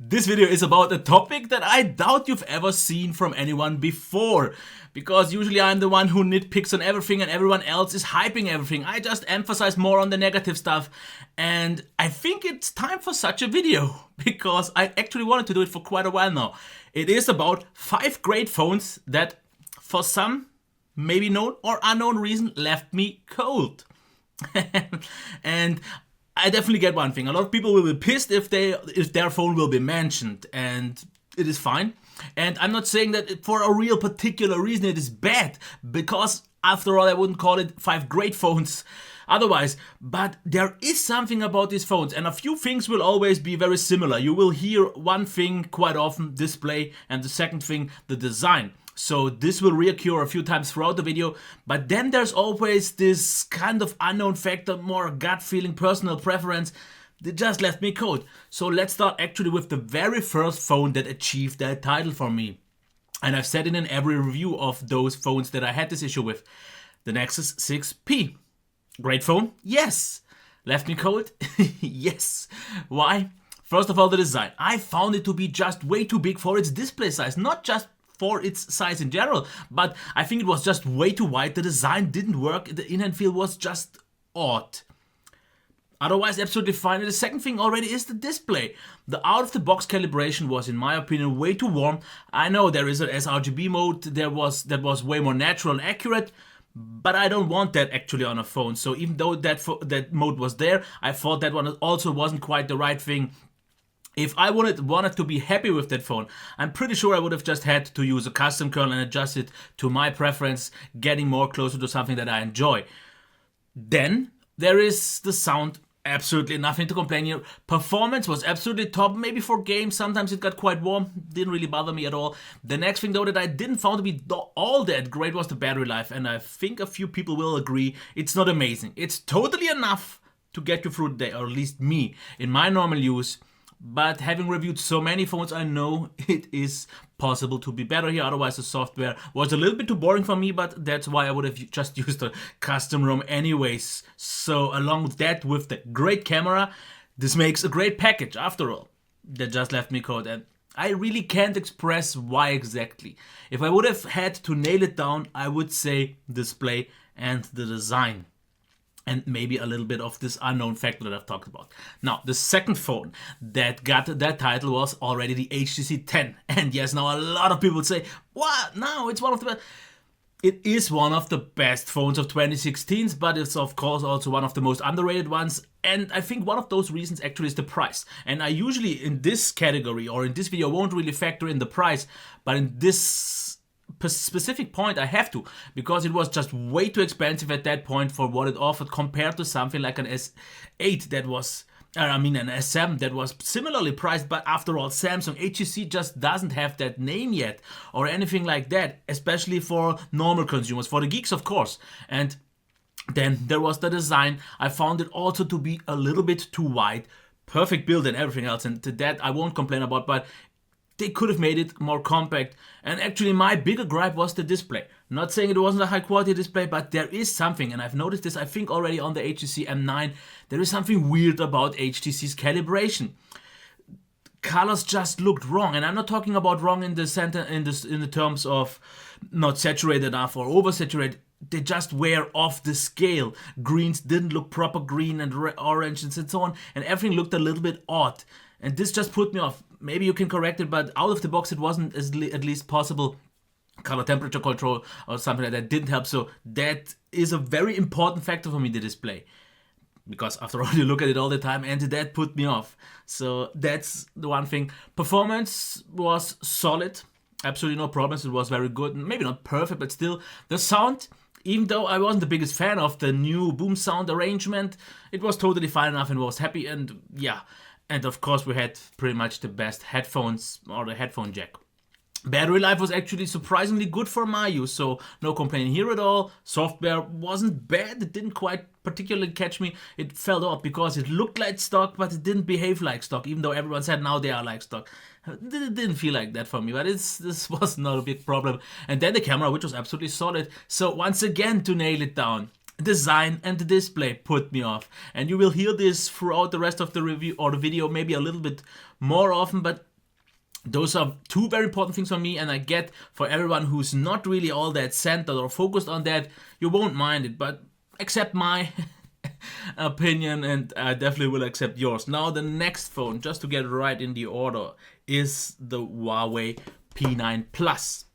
This video is about a topic that I doubt you've ever seen from anyone before. Because usually I'm the one who nitpicks on everything and everyone else is hyping everything. I just emphasize more on the negative stuff. And I think it's time for such a video. Because I actually wanted to do it for quite a while now. It is about 5 great phones that for some maybe known or unknown reason left me cold. And I definitely get one thing. A lot of people will be pissed if their phone will be mentioned, and it is fine. And I'm not saying that for a real particular reason it is bad, because after all I wouldn't call it 5 great phones otherwise. But there is something about these phones, and a few things will always be very similar. You will hear one thing quite often, display, and the second thing, the design. So this will reoccur a few times throughout the video, but then there's always this kind of unknown factor, more gut feeling, personal preference that just left me cold. So let's start actually with the very first phone that achieved that title for me. And I've said it in every review of those phones that I had this issue with. The Nexus 6P. Great phone? Yes. Left me cold? Yes. Why? First of all, the design. I found it to be just way too big for its display size, not just for its size in general, but I think it was just way too wide. The design didn't work. The in-hand feel was just odd. Otherwise, absolutely fine. And the second thing already is the display. The out-of-the-box calibration was, in my opinion, way too warm. I know there is an sRGB mode that was way more natural and accurate, but I don't want that actually on a phone. So even though that mode was there, I thought that one also wasn't quite the right thing. If I wanted to be happy with that phone, I'm pretty sure I would have just had to use a custom kernel and adjust it to my preference, getting more closer to something that I enjoy. Then there is the sound. Absolutely nothing to complain here. Performance was absolutely top, maybe for games. Sometimes it got quite warm, didn't really bother me at all. The next thing though that I didn't find to be all that great was the battery life, and I think a few people will agree it's not amazing. It's totally enough to get you through the day, or at least me, in my normal use. But having reviewed so many phones, I know it is possible to be better here. Otherwise, the software was a little bit too boring for me, but that's why I would have just used a custom ROM anyways. So along with that, with the great camera, this makes a great package after all. That just left me cold, and I really can't express why exactly. If I would have had to nail it down, I would say display and the design. And maybe a little bit of this unknown factor that I've talked about. Now, the second phone that got that title was already the HTC 10. And yes, now a lot of people say, what? No, it's one of the best. It is one of the best phones of 2016s, but it's of course also one of the most underrated ones. And I think one of those reasons actually is the price. And I usually in this category or in this video won't really factor in the price, but in this specific point I have to, because it was just way too expensive at that point for what it offered compared to something like an S8 that was, an S7 that was similarly priced, but after all, Samsung. HTC just doesn't have that name yet or anything like that, especially for normal consumers, for the geeks of course. And then there was the design. I found it also to be a little bit too wide. Perfect build and everything else, and to that I won't complain about, but they could have made it more compact. And actually my bigger gripe was the display. Not saying it wasn't a high quality display, but there is something, and I've noticed this I think already on the HTC M9, there is something weird about HTC's calibration. Colors just looked wrong, and I'm not talking about wrong in the center in the terms of not saturated enough or oversaturated. They just wear off the scale. Greens didn't look proper green, and orange and so on, and everything looked a little bit odd. And this just put me off. Maybe you can correct it, but out of the box it wasn't at least possible. Color temperature control or something like that didn't help. So that is a very important factor for me, the display. Because after all, you look at it all the time, and that put me off. So that's the one thing. Performance was solid. Absolutely no problems. It was very good. Maybe not perfect, but still. The sound, even though I wasn't the biggest fan of the new boom sound arrangement, it was totally fine enough and was happy. And yeah. And of course we had pretty much the best headphones, or the headphone jack. Battery life was actually surprisingly good for my use, so no complaining here at all. Software wasn't bad, it didn't quite particularly catch me. It fell off because it looked like stock, but it didn't behave like stock, even though everyone said now they are like stock. It didn't feel like that for me, but this was not a big problem. And then the camera, which was absolutely solid. So once again, to nail it down, design and the display put me off, and you will hear this throughout the rest of the review or the video maybe a little bit more often, but Those are two very important things for me, and I get for everyone who's not really all that centered or focused on that, you won't mind it, but accept my opinion and I definitely will accept yours. Now the next phone, just to get right in the order, is the Huawei P9 Plus.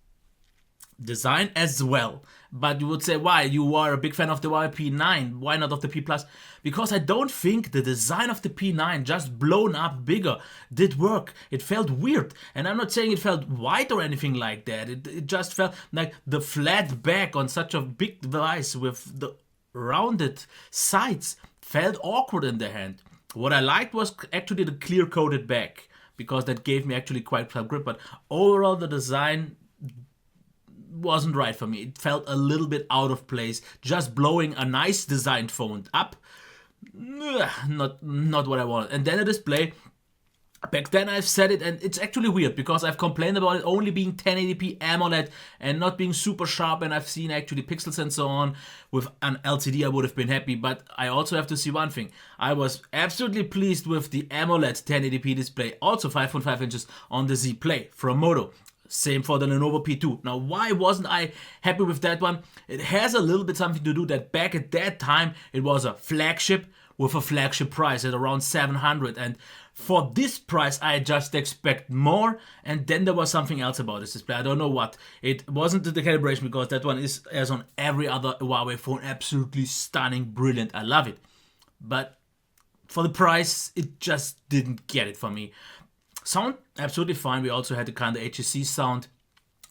Design as well. But you would say, why? You are a big fan of the Huawei P9, why not of the P Plus? Because I don't think the design of the P9, just blown up bigger, did work. It felt weird. And I'm not saying it felt white or anything like that. It just felt like the flat back on such a big device with the rounded sides felt awkward in the hand. What I liked was actually the clear coated back, because that gave me actually quite some grip. But overall, the design wasn't right for me. It felt a little bit out of place. Just blowing a nice designed phone up, not what I wanted. And then a display. Back then I've said it, and it's actually weird because I've complained about it only being 1080p AMOLED and not being super sharp, and I've seen actually pixels and so on. With an LCD I would have been happy, but I also have to see one thing. I was absolutely pleased with the AMOLED 1080p display, also 5.5 inches on the Z Play from Moto. Same for the Lenovo P2. Now, why wasn't I happy with that one? It has a little bit something to do that back at that time it was a flagship with a flagship price at around 700, and for this price I just expect more. And then there was something else about this display. I don't know what. It wasn't the calibration, because that one is, as on every other Huawei phone, absolutely stunning, brilliant. I love it. But for the price, it just didn't get it for me. Sound, absolutely fine. We also had the kind of HEC sound.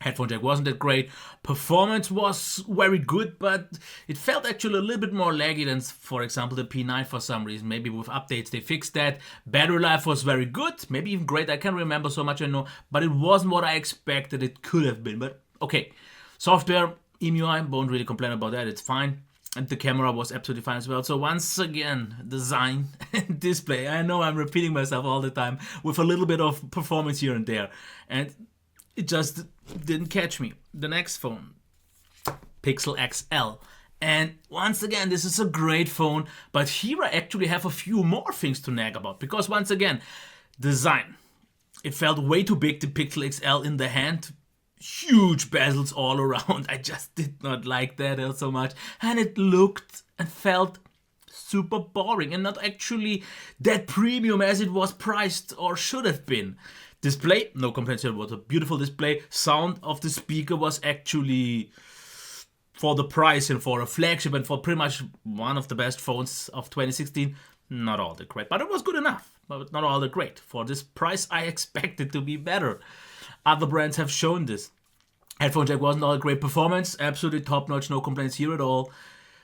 Headphone jack wasn't that great. Performance was very good, but it felt actually a little bit more laggy than, for example, the P9 for some reason. Maybe with updates they fixed that. Battery life was very good, maybe even great. I can't remember so much, I know, but it wasn't what I expected it could have been. But okay, software, EMUI, won't really complain about that. It's fine. And the camera was absolutely fine as well. So once again, design and display. I know I'm repeating myself all the time with a little bit of performance here and there. And it just didn't catch me. The next phone, Pixel XL. And once again, this is a great phone. But here I actually have a few more things to nag about. Because once again, design. It felt way too big, the Pixel XL in the hand. Huge bezels all around. I just did not like that so much. And it looked and felt super boring and not actually that premium as it was priced or should have been. Display, no complaints here. It was a beautiful display. Sound of the speaker was actually, for the price and for a flagship and for pretty much one of the best phones of 2016, not all that great. But it was good enough, but not all that great. For this price, I expected to be better. Other brands have shown this. Headphone jack wasn't all a great performance, absolutely top notch, no complaints here at all.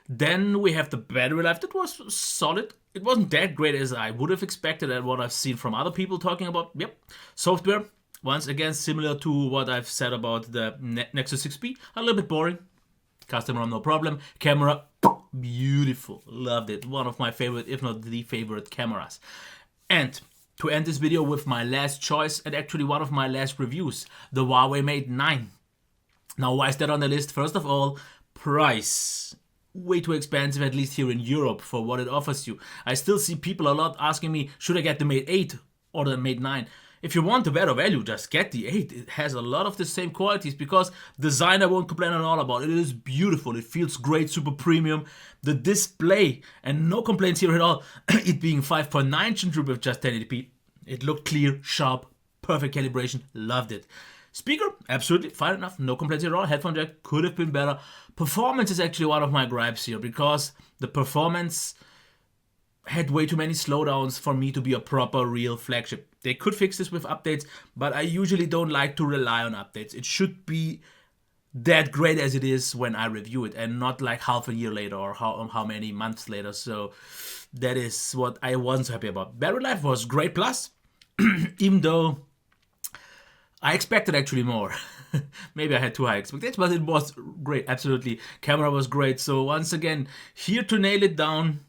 Then we have the battery life, that was solid. It wasn't that great as I would have expected and what I've seen from other people talking about. Yep. Software, once again, similar to what I've said about the Nexus 6P, a little bit boring. Custom ROM, no problem. Camera, beautiful, loved it. One of my favorite, if not the favorite cameras. And to end this video with my last choice, and actually one of my last reviews, the Huawei Mate 9. Now, why is that on the list? First of all, price. Way too expensive, at least here in Europe, for what it offers you. I still see people a lot asking me, should I get the Mate 8 or the Mate 9? If you want the better value, just get the 8. It has a lot of the same qualities, because design I won't complain at all about. It is beautiful, it feels great, super premium. The display, and no complaints here at all, it being 5.9 inch with just 1080p. It looked clear, sharp, perfect calibration, loved it. Speaker, absolutely fine enough, no complaints at all. Headphone jack could have been better. Performance is actually one of my gripes here, because the performance had way too many slowdowns for me to be a proper real flagship. They could fix this with updates, but I usually don't like to rely on updates. It should be that great as it is when I review it, and not like half a year later or how many months later. So that is what I wasn't so happy about. Battery life was great plus, even though I expected actually more. Maybe I had too high expectations, but it was great, absolutely. Camera was great. So once again, here to nail it down,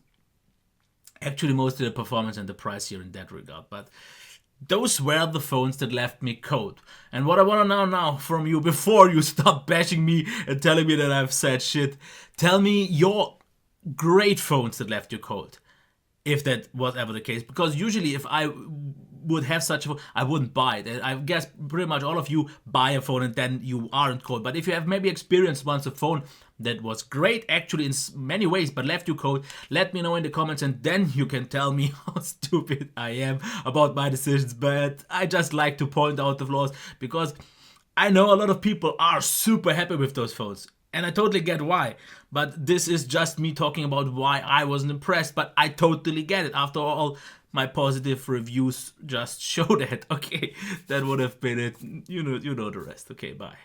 actually mostly the performance and the price here in that regard. But those were the phones that left me cold. And what I want to know now from you, before you stop bashing me and telling me that I've said shit, tell me your great phones that left you cold, if that was ever the case. Because usually if I would have such a phone, I wouldn't buy it. I guess pretty much all of you buy a phone and then you aren't cold. But if you have maybe experienced once a phone that was great actually in many ways but left you cold, let me know in the comments, and then you can tell me how stupid I am about my decisions. But I just like to point out the flaws, because I know a lot of people are super happy with those phones, and I totally get why. But this is just me talking about why I wasn't impressed, but I totally get it. After all, my positive reviews just show that. Okay, that would have been it. You know the rest. Okay, bye.